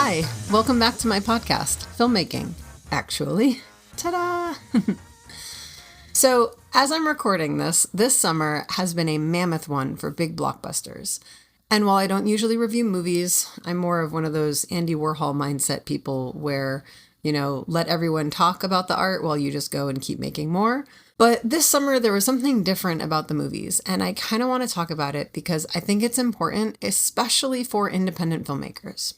Hi, welcome back to my podcast, Filmmaking, actually. Ta-da! So, as I'm recording this summer has been a mammoth one for big blockbusters. And while I don't usually review movies, I'm more of one of those Andy Warhol mindset people where, let everyone talk about the art while you just go and keep making more. But this summer, there was something different about the movies, and I kind of want to talk about it because I think it's important, especially for independent filmmakers.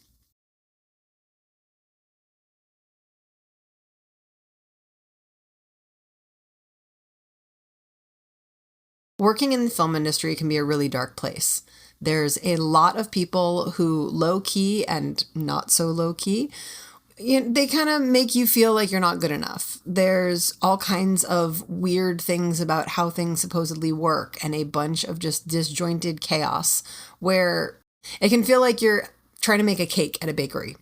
Working in the film industry can be a really dark place. There's a lot of people who low key and not so low key, they kind of make you feel like you're not good enough. There's all kinds of weird things about how things supposedly work and a bunch of just disjointed chaos where it can feel like you're trying to make a cake at a bakery.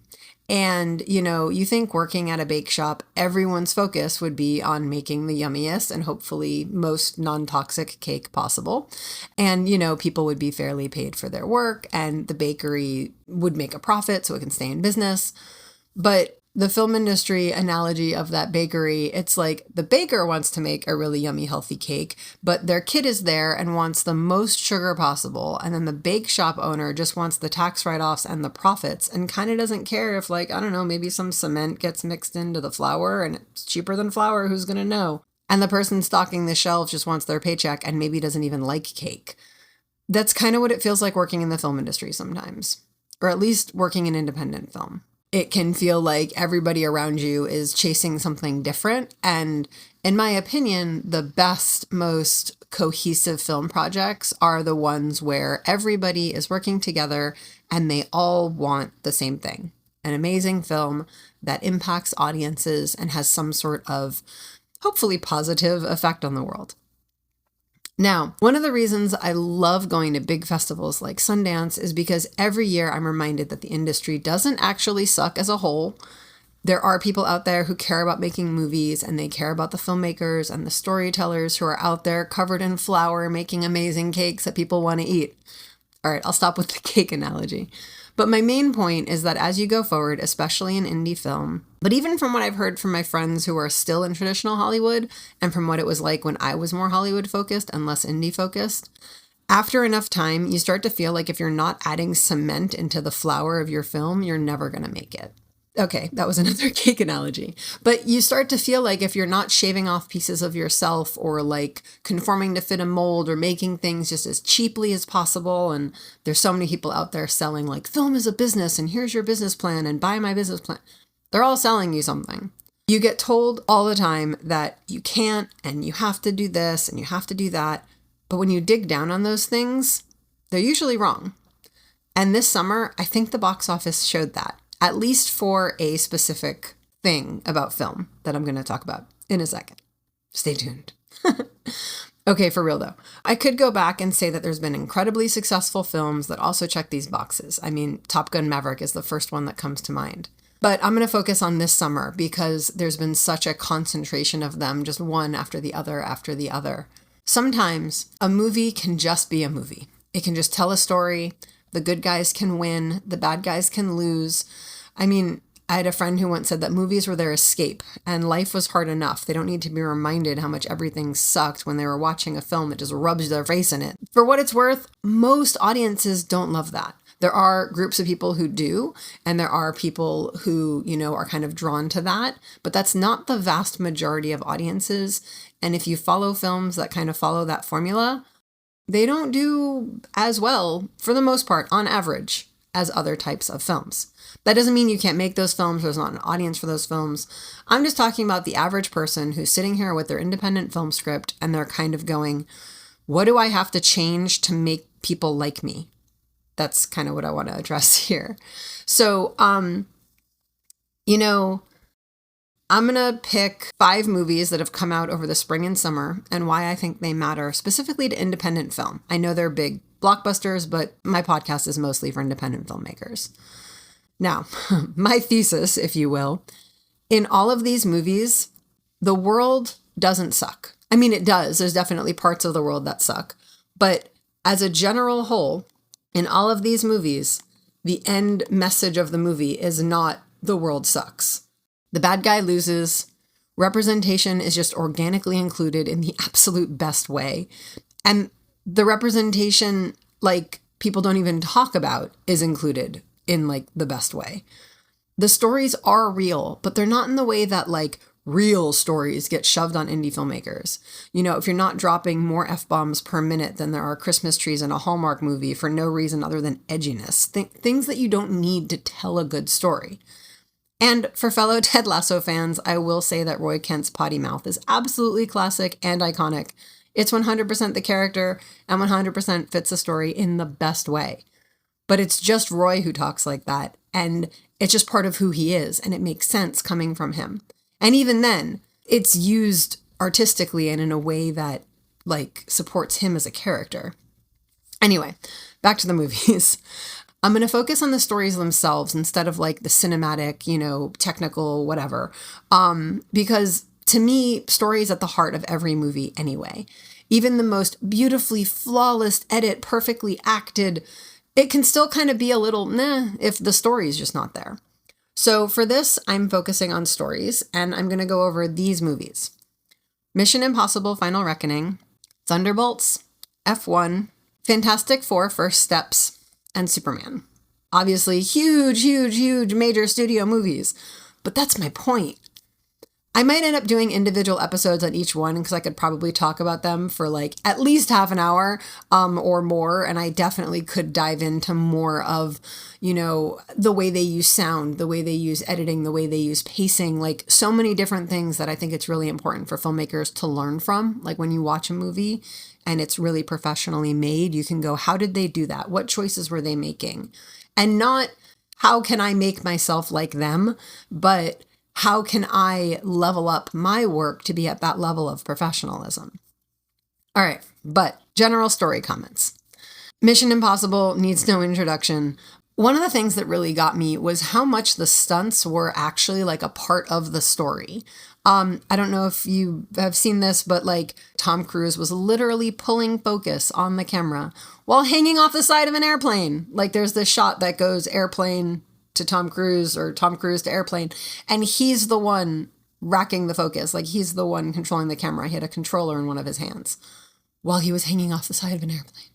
And, you think working at a bake shop, everyone's focus would be on making the yummiest and hopefully most non-toxic cake possible. And, people would be fairly paid for their work and the bakery would make a profit so it can stay in business. But the film industry analogy of that bakery, it's like the baker wants to make a really yummy, healthy cake, but their kid is there and wants the most sugar possible. And then the bake shop owner just wants the tax write-offs and the profits and kind of doesn't care if, maybe some cement gets mixed into the flour and it's cheaper than flour. Who's going to know? And the person stocking the shelves just wants their paycheck and maybe doesn't even like cake. That's kind of what it feels like working in the film industry sometimes, or at least working in independent film. It can feel like everybody around you is chasing something different. And in my opinion, the best, most cohesive film projects are the ones where everybody is working together and they all want the same thing. An amazing film that impacts audiences and has some sort of hopefully positive effect on the world. Now, one of the reasons I love going to big festivals like Sundance is because every year I'm reminded that the industry doesn't actually suck as a whole. There are people out there who care about making movies and they care about the filmmakers and the storytellers who are out there covered in flour making amazing cakes that people want to eat. All right, I'll stop with the cake analogy. But my main point is that as you go forward, especially in indie film, but even from what I've heard from my friends who are still in traditional Hollywood and from what it was like when I was more Hollywood focused and less indie focused, after enough time, you start to feel like if you're not adding cement into the flour of your film, you're never going to make it. Okay, that was another cake analogy. But you start to feel like if you're not shaving off pieces of yourself or like conforming to fit a mold or making things just as cheaply as possible, and there's so many people out there selling like film is a business and here's your business plan and buy my business plan. They're all selling you something. You get told all the time that you can't and you have to do this and you have to do that. But when you dig down on those things, they're usually wrong. And this summer, I think the box office showed that. At least for a specific thing about film that I'm going to talk about in a second. Stay tuned. Okay, for real though. I could go back and say that there's been incredibly successful films that also check these boxes. I mean, Top Gun Maverick is the first one that comes to mind. But I'm going to focus on this summer because there's been such a concentration of them, just one after the other after the other. Sometimes a movie can just be a movie. It can just tell a story. The good guys can win. The bad guys can lose. I mean, I had a friend who once said that movies were their escape and life was hard enough. They don't need to be reminded how much everything sucked when they were watching a film that just rubs their face in it. For what it's worth, most audiences don't love that. There are groups of people who do, and there are people who, are kind of drawn to that, but that's not the vast majority of audiences. And if you follow films that kind of follow that formula, they don't do as well, for the most part, on average, as other types of films. That doesn't mean you can't make those films. There's not an audience for those films. I'm just talking about the average person who's sitting here with their independent film script and they're kind of going, what do I have to change to make people like me? That's kind of what I want to address here. So, I'm going to pick 5 movies that have come out over the spring and summer and why I think they matter specifically to independent film. I know they're big blockbusters, but my podcast is mostly for independent filmmakers. Now, my thesis, if you will, in all of these movies, the world doesn't suck. I mean, it does. There's definitely parts of the world that suck. But as a general whole, in all of these movies, the end message of the movie is not the world sucks. The bad guy loses. Representation is just organically included in the absolute best way. And the representation, like, people don't even talk about is included in, like, the best way. The stories are real, but they're not in the way that, like, real stories get shoved on indie filmmakers. You know, if you're not dropping more F-bombs per minute than there are Christmas trees in a Hallmark movie for no reason other than edginess, things that you don't need to tell a good story. And for fellow Ted Lasso fans, I will say that Roy Kent's potty mouth is absolutely classic and iconic. It's 100% the character and 100% fits the story in the best way. But it's just Roy who talks like that, and it's just part of who he is, and it makes sense coming from him. And even then, it's used artistically and in a way that, like, supports him as a character. Anyway, back to the movies. I'm going to focus on the stories themselves instead of, like, the cinematic, you know, technical, whatever. Because to me, story is at the heart of every movie anyway. Even the most beautifully flawless edit, perfectly acted, it can still kind of be a little meh if the story is just not there. So for this, I'm focusing on stories, and I'm going to go over these movies. Mission Impossible Final Reckoning, Thunderbolts, F1, Fantastic Four First Steps, and Superman. Obviously, huge major studio movies. But that's my point. I might end up doing individual episodes on each one because I could probably talk about them for like at least half an hour or more. And I definitely could dive into more of, you know, the way they use sound, the way they use editing, the way they use pacing, like so many different things that I think it's really important for filmmakers to learn from. Like when you watch a movie and it's really professionally made, you can go, how did they do that? What choices were they making? And not how can I make myself like them, but how can I level up my work to be at that level of professionalism? All right, but general story comments. Mission Impossible needs no introduction. One of the things that really got me was how much the stunts were actually like a part of the story. I don't know if you have seen this, but like Tom Cruise was literally pulling focus on the camera while hanging off the side of an airplane. Like there's this shot that goes airplane to Tom Cruise or Tom Cruise to airplane, and he's the one racking the focus. Like he's the one controlling the camera. He had a controller in one of his hands while he was hanging off the side of an airplane.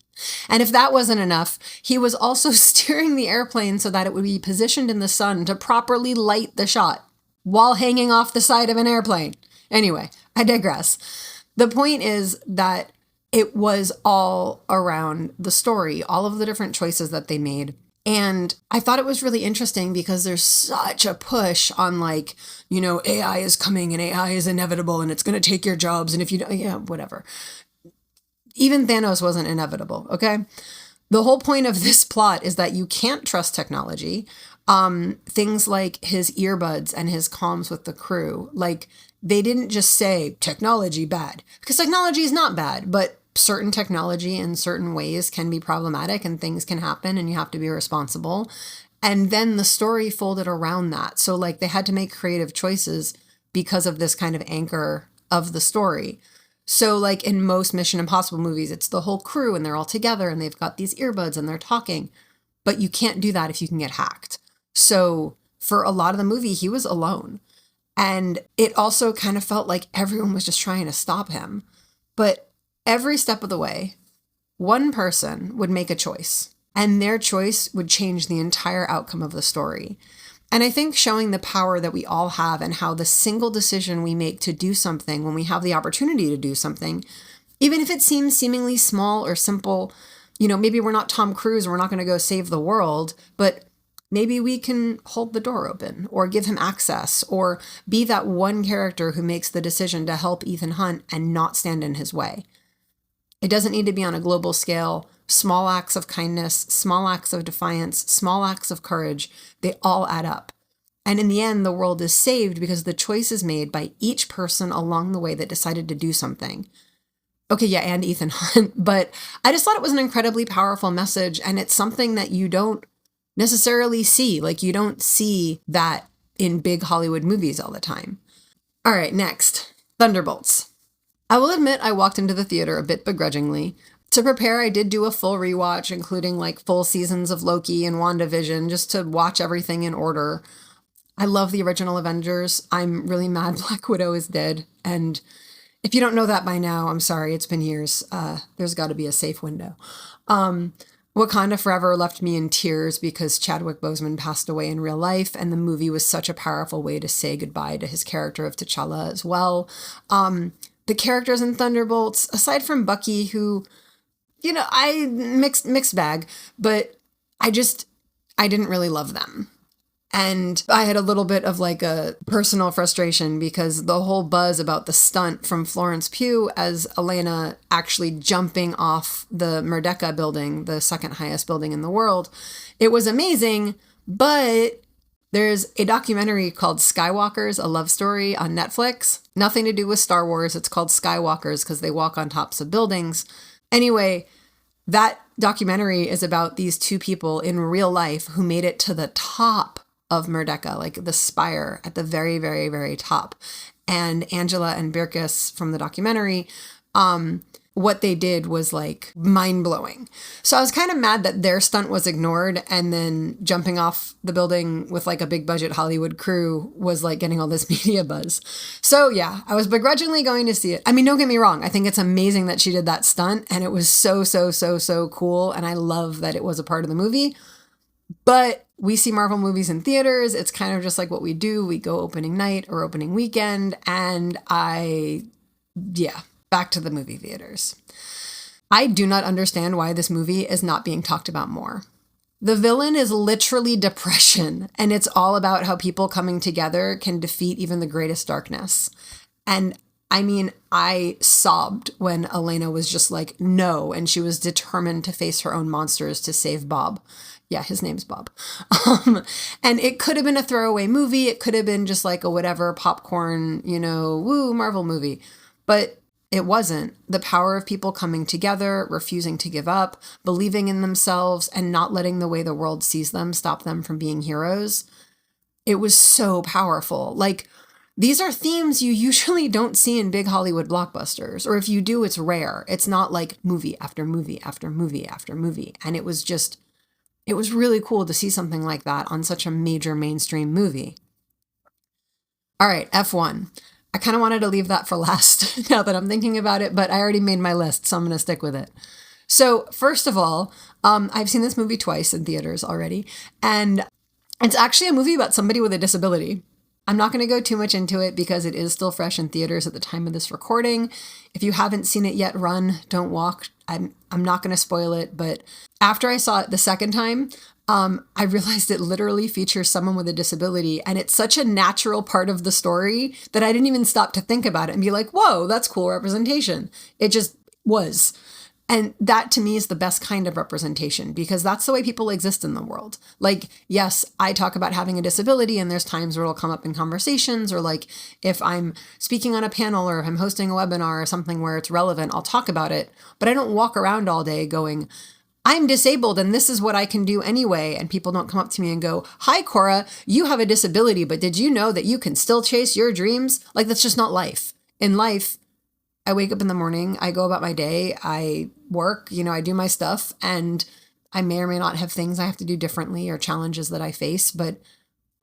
And if that wasn't enough, he was also steering the airplane so that it would be positioned in the sun to properly light the shot while hanging off the side of an airplane. Anyway, I digress. The point is that it was all around the story, all of the different choices that they made. And I thought it was really interesting because there's such a push on like, you know, AI is coming and AI is inevitable and it's going to take your jobs. And if you don't, yeah, whatever. Even Thanos wasn't inevitable, okay? The whole point of this plot is that you can't trust technology. Things like his earbuds and his comms with the crew, like they didn't just say technology bad, because technology is not bad, but certain technology in certain ways can be problematic and things can happen and you have to be responsible. And then the story folded around that. So like they had to make creative choices because of this kind of anchor of the story. So like in most Mission Impossible movies, it's the whole crew and they're all together and they've got these earbuds and they're talking, but you can't do that if you can get hacked. So for a lot of the movie, he was alone. And it also kind of felt like everyone was just trying to stop him. But every step of the way, one person would make a choice, and their choice would change the entire outcome of the story. And I think showing the power that we all have and how the single decision we make to do something when we have the opportunity to do something, even if it seems seemingly small or simple, you know, maybe we're not Tom Cruise and we're not going to go save the world, but maybe we can hold the door open or give him access or be that one character who makes the decision to help Ethan Hunt and not stand in his way. It doesn't need to be on a global scale. Small acts of kindness, small acts of defiance, small acts of courage, they all add up. And in the end, the world is saved because the choice is made by each person along the way that decided to do something. Okay, yeah, and Ethan Hunt, but I just thought it was an incredibly powerful message, and it's something that you don't necessarily see. Like, you don't see that in big Hollywood movies all the time. All right, next, Thunderbolts. I will admit I walked into the theater a bit begrudgingly. To prepare, I did do a full rewatch, including like full seasons of Loki and WandaVision, just to watch everything in order. I love the original Avengers. I'm really mad Black Widow is dead. And if you don't know that by now, I'm sorry, it's been years. There's got to be a safe window. Wakanda Forever left me in tears because Chadwick Boseman passed away in real life, and the movie was such a powerful way to say goodbye to his character of T'Challa as well. The characters in Thunderbolts, aside from Bucky, who, I mixed bag, but I didn't really love them. And I had a little bit of like a personal frustration because the whole buzz about the stunt from Florence Pugh as Elena actually jumping off the Merdeka building, the second highest building in the world, it was amazing. But there's a documentary called Skywalkers, a love story on Netflix. Nothing to do with Star Wars. It's called Skywalkers because they walk on tops of buildings. Anyway, that documentary is about these two people in real life who made it to the top of Merdeka, like the spire at the very, very, very top. And Angela and Birkis from the documentary, what they did was like mind-blowing. So I was kind of mad that their stunt was ignored, and then jumping off the building with like a big budget Hollywood crew was like getting all this media buzz. So yeah, I was begrudgingly going to see it. I mean, don't get me wrong. I think it's amazing that she did that stunt, and it was so, so, so, so cool. And I love that it was a part of the movie. But we see Marvel movies in theaters. It's kind of just like what we do. We go opening night or opening weekend. And back to the movie theaters. I do not understand why this movie is not being talked about more. The villain is literally depression. And it's all about how people coming together can defeat even the greatest darkness. And I mean, I sobbed when Elena was just like, no. And she was determined to face her own monsters to save Bob. Yeah, his name's Bob. And it could have been a throwaway movie. It could have been just like a whatever popcorn, woo, Marvel movie. But it wasn't. The power of people coming together, refusing to give up, believing in themselves, and not letting the way the world sees them stop them from being heroes. It was so powerful. Like, these are themes you usually don't see in big Hollywood blockbusters. Or if you do, it's rare. It's not like movie after movie after movie after movie. And it was really cool to see something like that on such a major mainstream movie. All right, F1. I kind of wanted to leave that for last now that I'm thinking about it, but I already made my list, so I'm going to stick with it. So first of all, I've seen this movie twice in theaters already, and it's actually a movie about somebody with a disability. I'm not going to go too much into it because it is still fresh in theaters at the time of this recording. If you haven't seen it yet, run, don't walk. I'm not going to spoil it, but after I saw it the second time, I realized it literally features someone with a disability, and it's such a natural part of the story that I didn't even stop to think about it and be like, whoa, that's cool representation. It just was. And that to me is the best kind of representation because that's the way people exist in the world. Like, yes, I talk about having a disability and there's times where it'll come up in conversations, or like if I'm speaking on a panel or if I'm hosting a webinar or something where it's relevant, I'll talk about it. But I don't walk around all day going, I'm disabled and this is what I can do anyway. And people don't come up to me and go, hi, Koura, you have a disability, but did you know that you can still chase your dreams? Like, that's just not life. In life, I wake up in the morning, I go about my day, I work, I do my stuff, and I may or may not have things I have to do differently or challenges that I face, but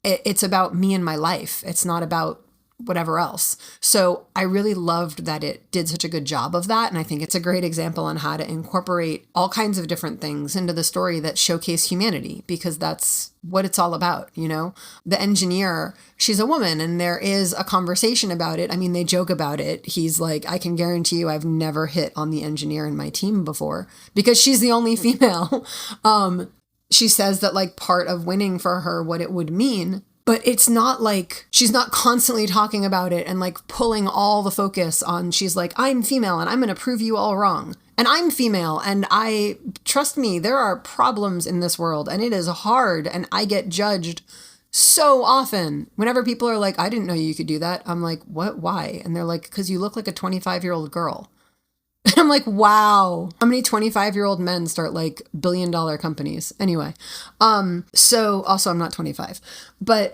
it's about me and my life. It's not about whatever else. So I really loved that it did such a good job of that. And I think it's a great example on how to incorporate all kinds of different things into the story that showcase humanity, because that's what it's all about. The engineer, she's a woman, and there is a conversation about it. I mean, they joke about it. He's like, I can guarantee you I've never hit on the engineer in my team before because she's the only female. She says that like part of winning for her, what it would mean. But it's not like she's not constantly talking about it and like pulling all the focus on, she's like, I'm female and I'm going to prove you all wrong. And I'm female and trust me, there are problems in this world and it is hard. And I get judged so often whenever people are like, I didn't know you could do that. I'm like, what? Why? And they're like, because you look like a 25-year-old girl. And I'm like, wow, how many 25-year-old men start like billion-dollar companies? Anyway, so also I'm not 25, but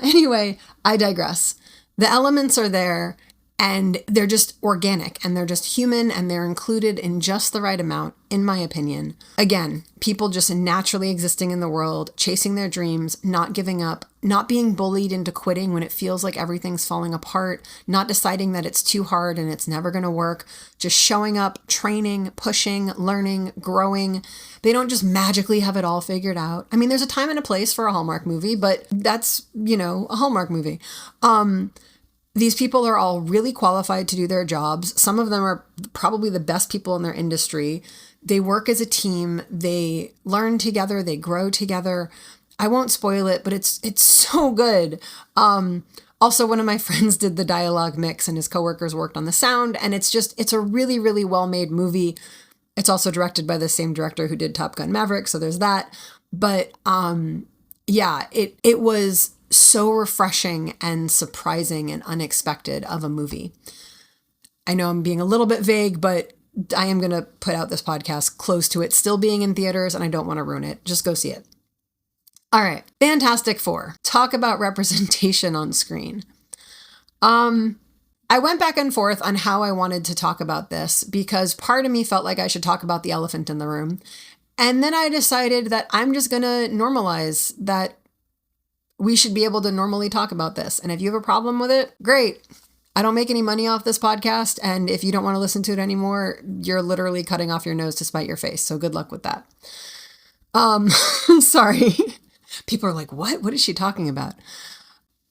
anyway, I digress. The elements are there, And they're just organic and they're just human and they're included in just the right amount, in my opinion. Again, people just naturally existing in the world, chasing their dreams, not giving up, not being bullied into quitting when it feels like everything's falling apart, not deciding that it's too hard and it's never going to work, just showing up, training, pushing, learning, growing. They don't just magically have it all figured out. I mean, there's a time and a place for a Hallmark movie, but that's, a Hallmark movie. These people are all really qualified to do their jobs. Some of them are probably the best people in their industry. They work as a team. They learn together. They grow together. I won't spoil it, but it's so good. Also, one of my friends did the dialogue mix and his coworkers worked on the sound. And it's a really, really well-made movie. It's also directed by the same director who did Top Gun Maverick. So there's that. But yeah, it was so refreshing and surprising and unexpected of a movie. I know I'm being a little bit vague, but I am going to put out this podcast close to it still being in theaters, and I don't want to ruin it. Just go see it. All right. Fantastic Four. Talk about representation on screen. I went back and forth on how I wanted to talk about this because part of me felt like I should talk about the elephant in the room. And then I decided that I'm just going to normalize that we should be able to normally talk about this. And if you have a problem with it, great. I don't make any money off this podcast. And if you don't want to listen to it anymore, you're literally cutting off your nose to spite your face. So good luck with that. Sorry. People are like, what? What is she talking about?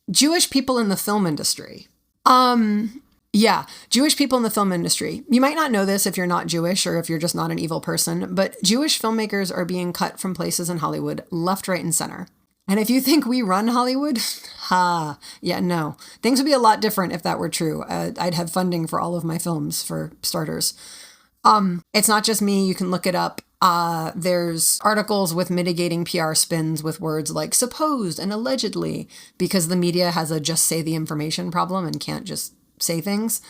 Jewish people in the film industry. Yeah, Jewish people in the film industry. You might not know this if you're not Jewish or if you're just not an evil person, but Jewish filmmakers are being cut from places in Hollywood, left, right, and center. And if you think we run Hollywood, yeah, no. Things would be a lot different if that were true. I'd have funding for all of my films, for starters. It's not just me. You can look it up. There's articles with mitigating PR spins with words like supposed and allegedly, because the media has a just say the information problem and can't just say things.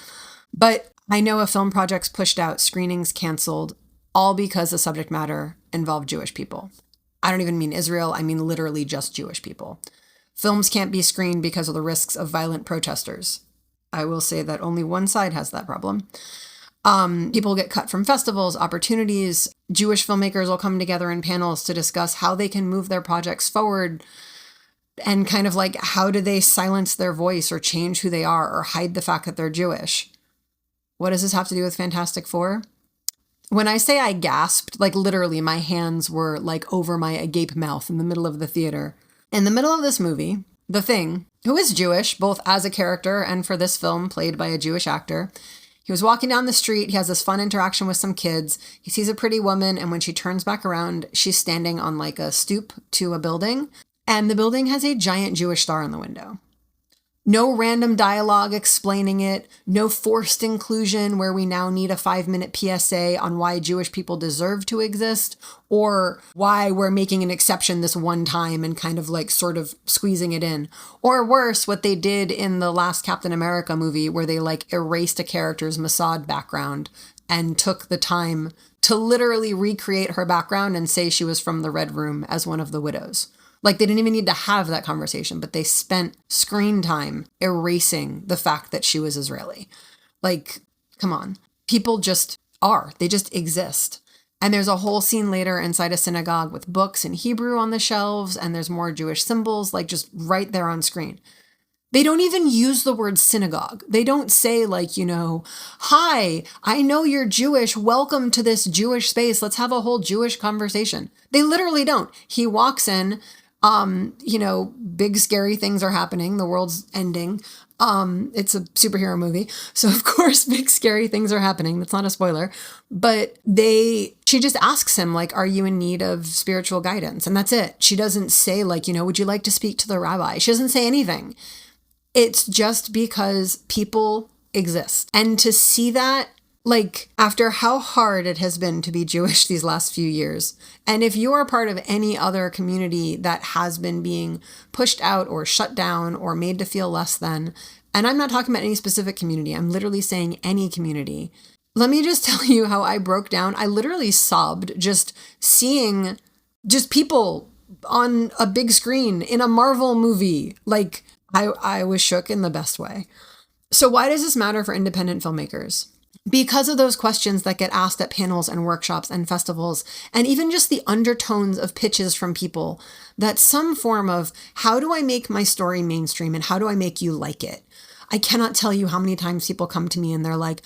But I know a film project's pushed out, screenings canceled, all because the subject matter involved Jewish people. I don't even mean Israel. I mean literally just Jewish people. Films can't be screened because of the risks of violent protesters. I will say that only one side has that problem. People get cut from festivals, opportunities. Jewish filmmakers will come together in panels to discuss how they can move their projects forward and kind of like how do they silence their voice or change who they are or hide the fact that they're Jewish. What does this have to do with Fantastic Four? When I say I gasped, like literally my hands were like over my agape mouth in the middle of the theater. In the middle of this movie, The Thing, who is Jewish, both as a character and for this film played by a Jewish actor, he was walking down the street. He has this fun interaction with some kids. He sees a pretty woman. And when she turns back around, she's standing on like a stoop to a building. And the building has a giant Jewish star in the window. No random dialogue explaining it. No forced inclusion where we now need a 5-minute PSA on why Jewish people deserve to exist or why we're making an exception this one time and kind of like sort of squeezing it in. Or worse, what they did in the last Captain America movie where they like erased a character's Mossad background and took the time to literally recreate her background and say she was from the Red Room as one of the widows. Like, they didn't even need to have that conversation, but they spent screen time erasing the fact that she was Israeli. Like, come on. People just are. They just exist. And there's a whole scene later inside a synagogue with books in Hebrew on the shelves, and there's more Jewish symbols, like, just right there on screen. They don't even use the word synagogue. They don't say like, hi, I know you're Jewish. Welcome to this Jewish space. Let's have a whole Jewish conversation. They literally don't. He walks in. Big scary things are happening. The world's ending. It's a superhero movie. So of course, big scary things are happening. That's not a spoiler, but she just asks him like, are you in need of spiritual guidance? And that's it. She doesn't say like, would you like to speak to the rabbi? She doesn't say anything. It's just because people exist. And to see that, like, after how hard it has been to be Jewish these last few years, and if you are part of any other community that has been being pushed out or shut down or made to feel less than, and I'm not talking about any specific community, I'm literally saying any community. Let me just tell you how I broke down. I literally sobbed just seeing just people on a big screen in a Marvel movie. Like, I was shook in the best way. So why does this matter for independent filmmakers? Because of those questions that get asked at panels and workshops and festivals, and even just the undertones of pitches from people, that some form of how do I make my story mainstream and how do I make you like it? I cannot tell you how many times people come to me and they're like,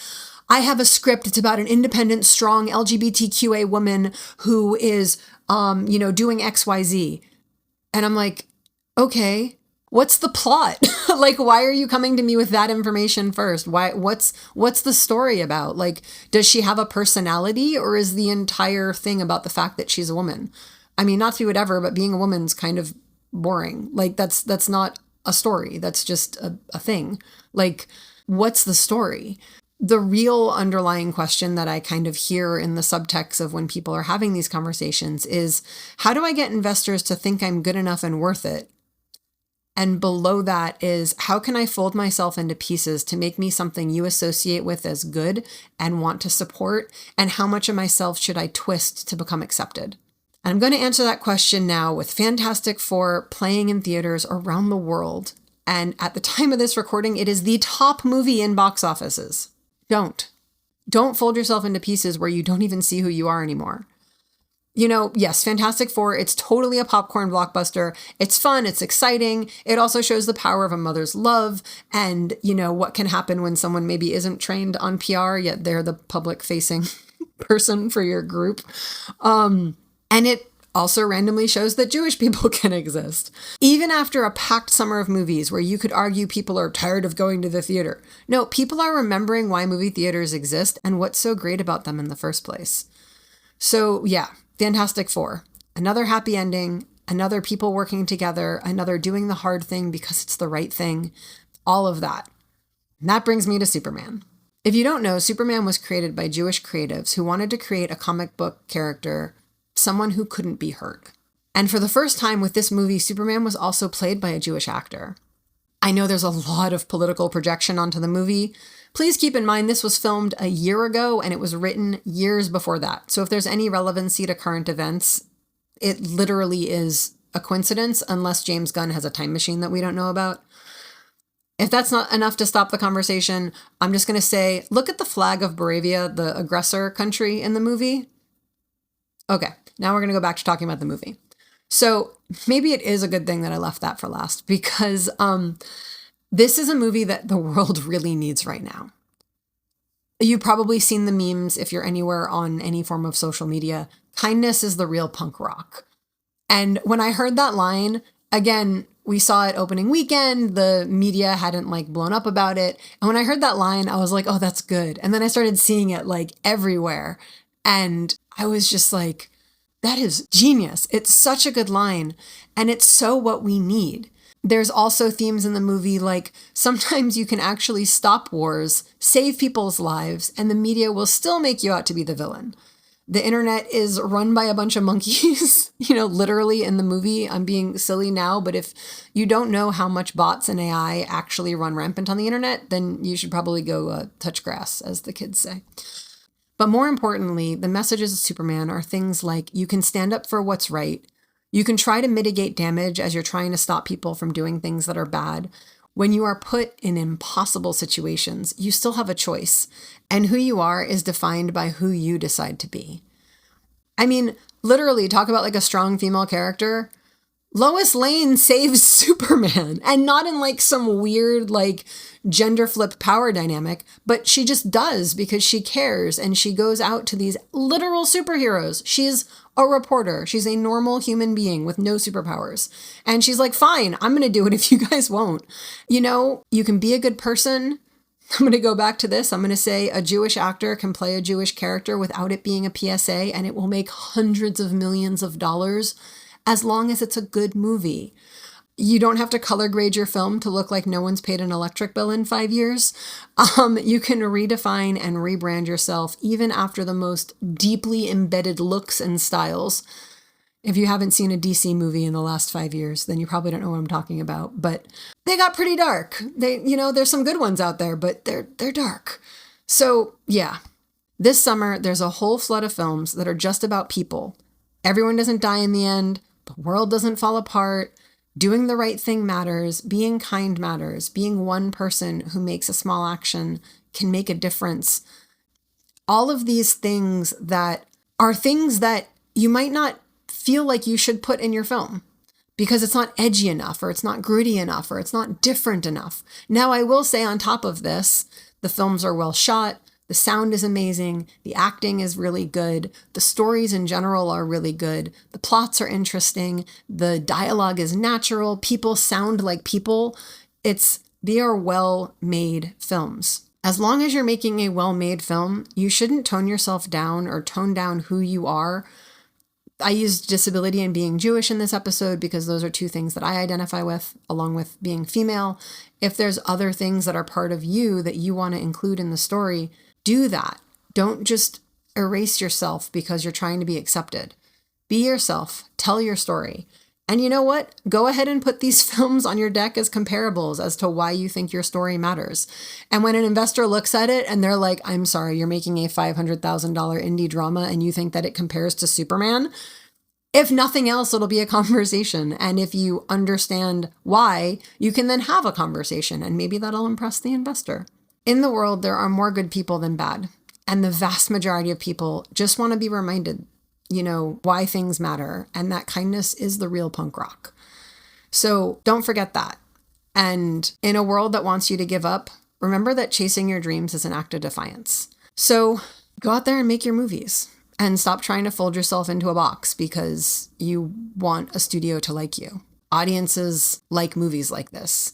I have a script. It's about an independent, strong LGBTQA woman who is, doing XYZ. And I'm like, okay, what's the plot? Like, why are you coming to me with that information first? What's the story about? Like, does she have a personality, or is the entire thing about the fact that she's a woman? I mean, not to be whatever, but being a woman's kind of boring. Like, that's not a story. That's just a thing. Like, what's the story? The real underlying question that I kind of hear in the subtext of when people are having these conversations is, how do I get investors to think I'm good enough and worth it? And below that is, how can I fold myself into pieces to make me something you associate with as good and want to support? And how much of myself should I twist to become accepted? And I'm going to answer that question now with Fantastic Four playing in theaters around the world. And at the time of this recording, it is the top movie in box offices. Don't fold yourself into pieces where you don't even see who you are anymore. Yes, Fantastic Four, it's totally a popcorn blockbuster. It's fun. It's exciting. It also shows the power of a mother's love and, what can happen when someone maybe isn't trained on PR, yet they're the public facing person for your group. And it also randomly shows that Jewish people can exist. Even after a packed summer of movies where you could argue people are tired of going to the theater. No, people are remembering why movie theaters exist and what's so great about them in the first place. So yeah, Fantastic Four. Another happy ending, another people working together, another doing the hard thing because it's the right thing. All of that. And that brings me to Superman. If you don't know, Superman was created by Jewish creatives who wanted to create a comic book character, someone who couldn't be hurt. And for the first time with this movie, Superman was also played by a Jewish actor. I know there's a lot of political projection onto the movie. Please keep in mind this was filmed a year ago and it was written years before that. So if there's any relevancy to current events, it literally is a coincidence unless James Gunn has a time machine that we don't know about. If that's not enough to stop the conversation, I'm just going to say, look at the flag of Moravia, the aggressor country in the movie. Okay, now we're going to go back to talking about the movie. So maybe it is a good thing that I left that for last because this is a movie that the world really needs right now. You've probably seen the memes if you're anywhere on any form of social media. Kindness is the real punk rock. And when I heard that line, again, we saw it opening weekend. The media hadn't blown up about it. And when I heard that line, I was like, oh, that's good. And then I started seeing it everywhere. And I was just like, that is genius. It's such a good line. And it's so what we need. There's also themes in the movie sometimes you can actually stop wars, save people's lives, and the media will still make you out to be the villain. The internet is run by a bunch of monkeys, literally in the movie. I'm being silly now, but if you don't know how much bots and AI actually run rampant on the internet, then you should probably go touch grass, as the kids say. But more importantly, the messages of Superman are things like you can stand up for what's right. You can try to mitigate damage as you're trying to stop people from doing things that are bad. When you are put in impossible situations, you still have a choice. And who you are is defined by who you decide to be. I mean, literally, talk about a strong female character. Lois Lane saves Superman, and not in some weird gender flip power dynamic, but she just does because she cares and she goes out to these literal superheroes. She's a reporter. She's a normal human being with no superpowers. And she's like, fine, I'm going to do it if you guys won't. You can be a good person. I'm going to go back to this. I'm going to say a Jewish actor can play a Jewish character without it being a PSA, and it will make hundreds of millions of dollars as long as it's a good movie. You don't have to color grade your film to look like no one's paid an electric bill in 5 years. You can redefine and rebrand yourself even after the most deeply embedded looks and styles. If you haven't seen a DC movie in the last 5 years, then you probably don't know what I'm talking about. But they got pretty dark. There's some good ones out there, but they're dark. So yeah, this summer there's a whole flood of films that are just about people. Everyone doesn't die in the end. The world doesn't fall apart. Doing the right thing matters. Being kind matters. Being one person who makes a small action can make a difference. All of these things that are things that you might not feel like you should put in your film because it's not edgy enough, or it's not gritty enough, or it's not different enough. Now, I will say on top of this, the films are well shot. The sound is amazing. The acting is really good. The stories in general are really good. The plots are interesting. The dialogue is natural. People sound like people. They are well-made films. As long as you're making a well-made film, you shouldn't tone yourself down or tone down who you are. I used disability and being Jewish in this episode because those are two things that I identify with, along with being female. If there's other things that are part of you that you want to include in the story, do that. Don't just erase yourself because you're trying to be accepted. Be yourself. Tell your story. And you know what? Go ahead and put these films on your deck as comparables as to why you think your story matters. And when an investor looks at it and they're like, I'm sorry, you're making a $500,000 indie drama and you think that it compares to Superman? If nothing else, it'll be a conversation. And if you understand why, you can then have a conversation and maybe that'll impress the investor. In the world, there are more good people than bad. And the vast majority of people just want to be reminded, why things matter, and that kindness is the real punk rock. So don't forget that. And in a world that wants you to give up, remember that chasing your dreams is an act of defiance. So go out there and make your movies and stop trying to fold yourself into a box because you want a studio to like you. Audiences like movies like this.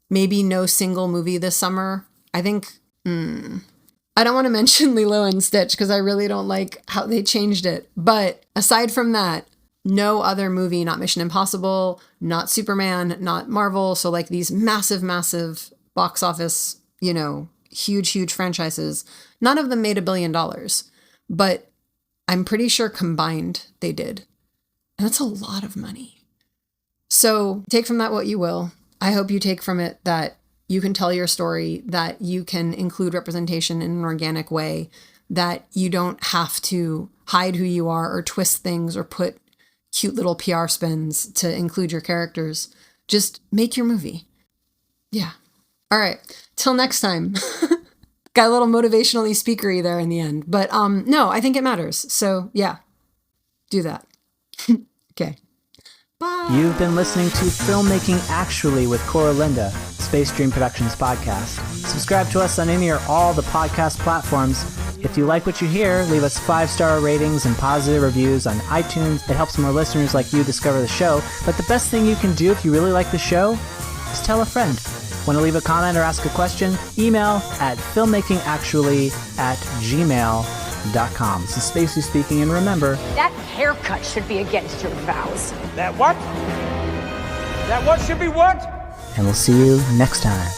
Maybe no single movie this summer. I think, I don't want to mention Lilo and Stitch because I really don't like how they changed it. But aside from that, no other movie, not Mission Impossible, not Superman, not Marvel. So like these massive, massive box office, huge, huge franchises, none of them made $1 billion. But I'm pretty sure combined they did. And that's a lot of money. So take from that what you will. I hope you take from it that you can tell your story, that you can include representation in an organic way, that you don't have to hide who you are or twist things or put cute little PR spins to include your characters. Just make your movie. Yeah. All right. Till next time. Got a little motivationally speakery there in the end. But no, I think it matters. So yeah, do that. Okay. Bye. You've been listening to Filmmaking Actually with Koura Linda, Space Dream Productions podcast. Subscribe to us on any or all the podcast platforms. If you like what you hear, leave us 5-star ratings and positive reviews on iTunes. It helps more listeners like you discover the show. But the best thing you can do if you really like the show is tell a friend. Want to leave a comment or ask a question? Email at filmmakingactually@gmail.com. This is Spacey speaking, and remember, that haircut should be against your vows. That what? That what should be what? And we'll see you next time.